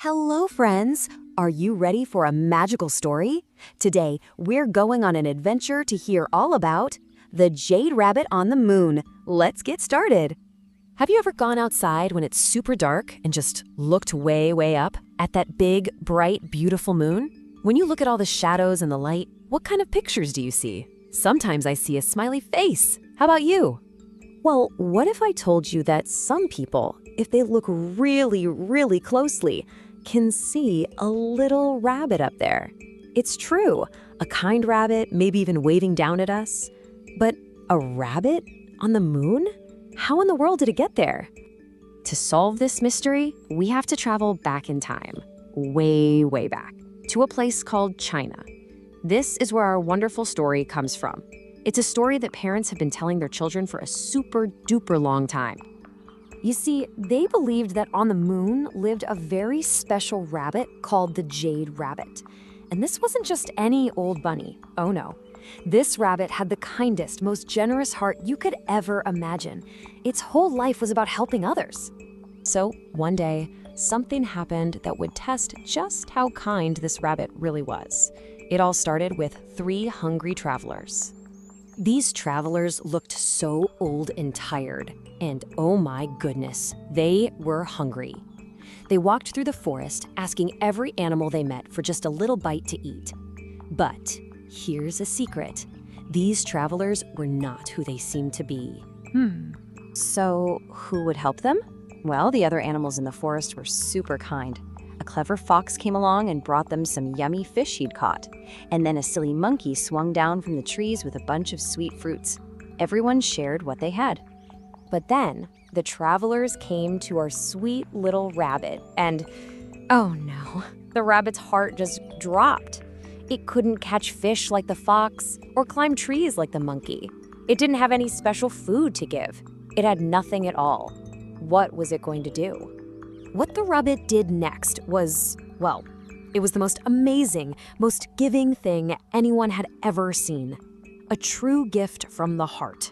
Hello, friends! Are you ready for a magical story? Today, we're going on an adventure to hear all about the Jade Rabbit on the Moon. Let's get started. Have you ever gone outside when it's super dark and just looked way, way up at that big, bright, beautiful moon? When you look at all the shadows and the light, what kind of pictures do you see? Sometimes I see a smiley face. How about you? Well, what if I told you that some people, if they look really, really closely, can see a little rabbit up there? It's true, a kind rabbit, maybe even waving down at us. But a rabbit on the moon? How in the world did it get there? To solve this mystery, we have to travel back in time, way, way back, to a place called China. This is where our wonderful story comes from. It's a story that parents have been telling their children for a super duper long time. You see, they believed that on the moon lived a very special rabbit called the Jade Rabbit. And this wasn't just any old bunny. Oh no. This rabbit had the kindest, most generous heart you could ever imagine. Its whole life was about helping others. So one day, something happened that would test just how kind this rabbit really was. It all started with 3 hungry travelers. These travelers looked so old and tired, and oh my goodness, they were hungry. They walked through the forest, asking every animal they met for just a little bite to eat. But here's a secret. These travelers were not who they seemed to be. So who would help them? Well, the other animals in the forest were super kind. A clever fox came along and brought them some yummy fish he'd caught. And then a silly monkey swung down from the trees with a bunch of sweet fruits. Everyone shared what they had. But then, the travelers came to our sweet little rabbit, and oh no, the rabbit's heart just dropped. It couldn't catch fish like the fox or climb trees like the monkey. It didn't have any special food to give. It had nothing at all. What was it going to do? What the rabbit did next was, well, it was the most amazing, most giving thing anyone had ever seen. A true gift from the heart.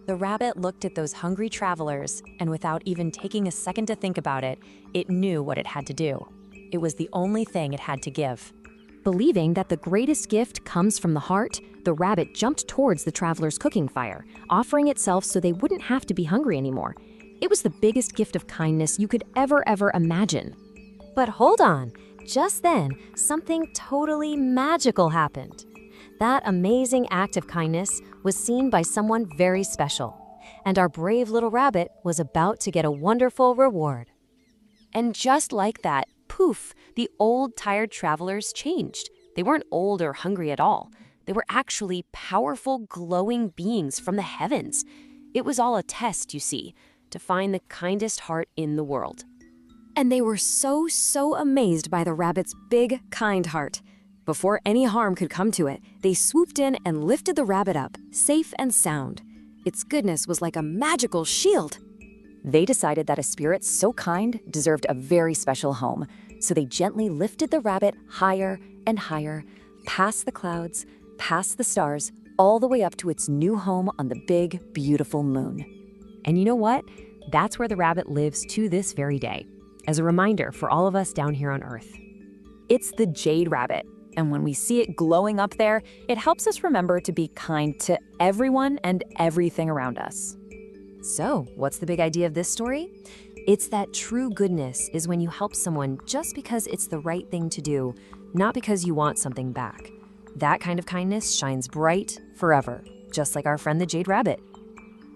The rabbit looked at those hungry travelers, and without even taking a second to think about it, it knew what it had to do. It was the only thing it had to give. Believing that the greatest gift comes from the heart, the rabbit jumped towards the travelers' cooking fire, offering itself so they wouldn't have to be hungry anymore. It was the biggest gift of kindness you could ever imagine. But hold on, just then, something totally magical happened. That amazing act of kindness was seen by someone very special, and our brave little rabbit was about to get a wonderful reward. And just like that, poof, the old, tired travelers changed. They weren't old or hungry at all. They were actually powerful, glowing beings from the heavens. It was all a test, you see, to find the kindest heart in the world. And they were so amazed by the rabbit's big, kind heart. Before any harm could come to it, they swooped in and lifted the rabbit up, safe and sound. Its goodness was like a magical shield. They decided that a spirit so kind deserved a very special home, so they gently lifted the rabbit higher and higher, past the clouds, past the stars, all the way up to its new home on the big, beautiful moon. And you know what? That's where the rabbit lives to this very day, as a reminder for all of us down here on Earth. It's the Jade Rabbit, and when we see it glowing up there, it helps us remember to be kind to everyone and everything around us. So, what's the big idea of this story? It's that true goodness is when you help someone just because it's the right thing to do, not because you want something back. That kind of kindness shines bright forever, just like our friend the Jade Rabbit.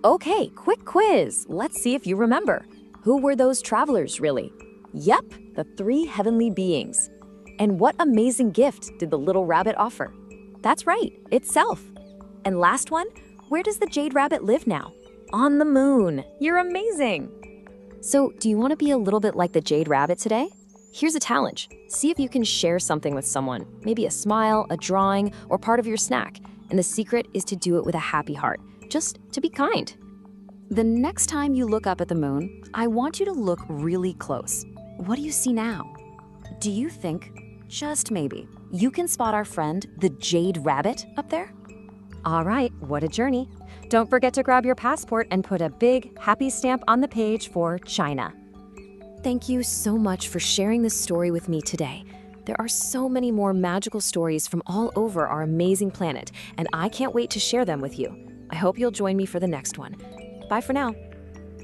Okay, quick quiz. Let's see if you remember. Who were those travelers, really? Yep, the 3 heavenly beings. And what amazing gift did the little rabbit offer? That's right, itself. And last one, where does the Jade Rabbit live now? On the moon. You're amazing. So, do you want to be a little bit like the Jade Rabbit today? Here's a challenge. See if you can share something with someone, maybe a smile, a drawing, or part of your snack. And the secret is to do it with a happy heart. Just to be kind. The next time you look up at the moon, I want you to look really close. What do you see now? Do you think, just maybe, you can spot our friend, the Jade Rabbit, up there? All right, what a journey. Don't forget to grab your passport and put a big, happy stamp on the page for China. thank you so much for sharing this story with me today. There are so many more magical stories from all over our amazing planet, and I can't wait to share them with you. I hope you'll join me for the next one. Bye for now.